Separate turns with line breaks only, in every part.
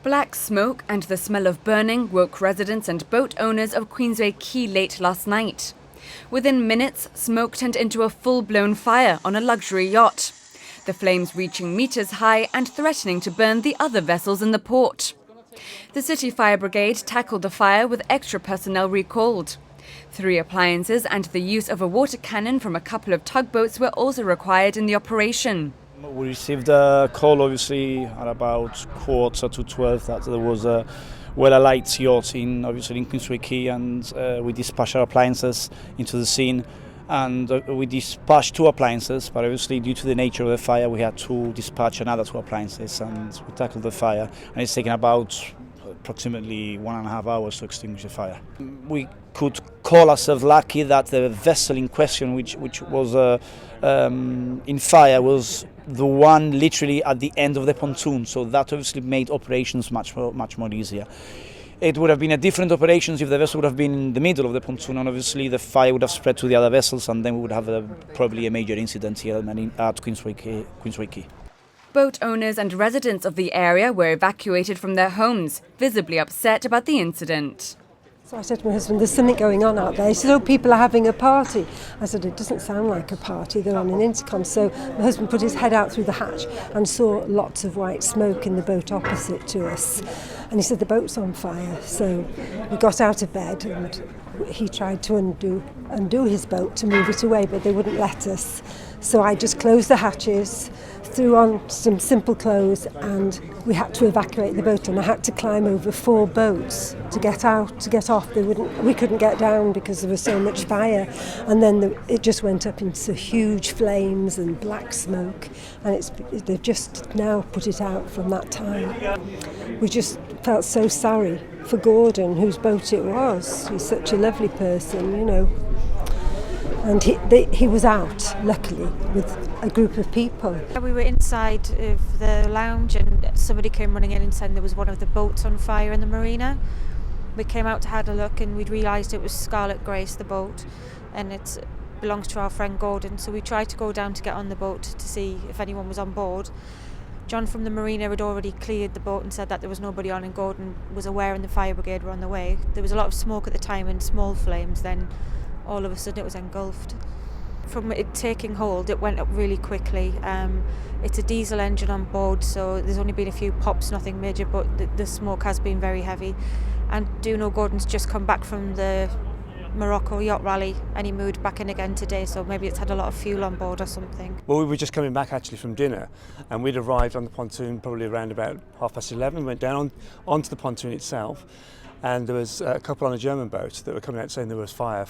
Black smoke and the smell of burning woke residents and boat owners of Queensway Quay late last night. Within minutes, smoke turned into a full-blown fire on a luxury yacht, the flames reaching meters high and threatening to burn the other vessels in the port. The City Fire Brigade tackled the fire with extra personnel recalled. 3 appliances and the use of a water cannon from a couple of tugboats were also required in the operation.
We received a call, obviously, at about 11:45 that there was a well-alight yacht in Queensway Quay, and we dispatched our appliances into the scene. And we dispatched 2 appliances, but obviously due to the nature of the fire, we had to dispatch another 2 appliances, and we tackled the fire. And it's taken about approximately 1.5 hours to extinguish the fire. We could call ourselves lucky that the vessel in question, which was in fire, was the one literally at the end of the pontoon, so that obviously made operations much more easier. It would have been a different operations if the vessel would have been in the middle of the pontoon, and obviously the fire would have spread to the other vessels, and then we would have probably a major incident here at Queensway Quay.
Boat owners and residents of the area were evacuated from their homes, visibly upset about the incident.
So I said to my husband, there's something going on out there. He said, oh, people are having a party. I said, it doesn't sound like a party, they're on an intercom. So my husband put his head out through the hatch and saw lots of white smoke in the boat opposite to us. And he said, the boat's on fire. So we got out of bed and he tried to undo his boat to move it away, but they wouldn't let us. So I just closed the hatches, threw on some simple clothes, and we had to evacuate the boat, and I had to climb over 4 boats to get off. We couldn't get down because there was so much fire, and then it just went up into huge flames and black smoke, and they've just now put it out from that time. We just felt so sorry for Gordon, whose boat it was. He's such a lovely person, you know. And he was out, luckily, with a group of people.
We were inside of the lounge and somebody came running in and said there was one of the boats on fire in the marina. We came out to have a look and we'd realised it was Scarlet Grace, the boat, and it belongs to our friend Gordon. So we tried to go down to get on the boat to see if anyone was on board. John from the marina had already cleared the boat and said that there was nobody on, and Gordon was aware and the fire brigade were on the way. There was a lot of smoke at the time and small flames, then all of a sudden it was engulfed. From it taking hold, it went up really quickly. It's a diesel engine on board, so there's only been a few pops, nothing major, but the smoke has been very heavy. And do know Gordon's just come back from the Morocco yacht rally and he moved back in again today, so maybe it's had a lot of fuel on board or something.
Well, we were just coming back actually from dinner, and we'd arrived on the pontoon probably around about 11:30, went down onto the pontoon itself, and there was a couple on a German boat that were coming out saying there was fire.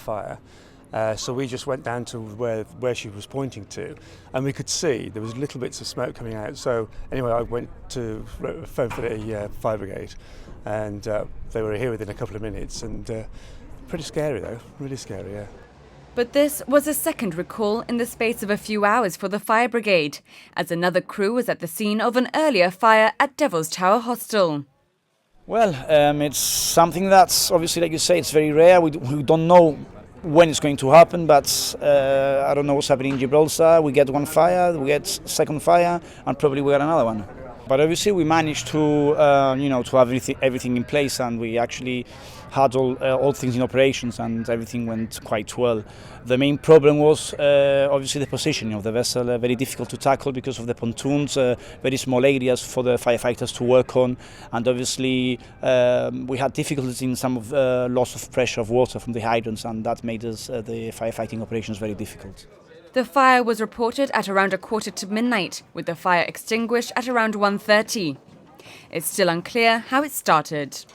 So we just went down to where she was pointing to, and we could see there was little bits of smoke coming out. So anyway, I went to phone for the fire brigade, and they were here within a couple of minutes, and pretty scary though, really scary, yeah.
But this was a second recall in the space of a few hours for the fire brigade, as another crew was at the scene of an earlier fire at Devil's Tower Hostel.
Well, it's something that's obviously, like you say, it's very rare. We don't know when it's going to happen, but I don't know what's happening in Gibraltar. We get one fire, we get second fire, and probably we get another one. But obviously we managed to, to have everything in place, and we actually had all things in operations, and everything went quite well. The main problem was obviously the positioning of the vessel, very difficult to tackle because of the pontoons, very small areas for the firefighters to work on, and obviously we had difficulties in some of loss of pressure of water from the hydrants, and that made us the firefighting operations very difficult.
The fire was reported at around 1:15 midnight, with the fire extinguished at around 1:30. It's still unclear how it started.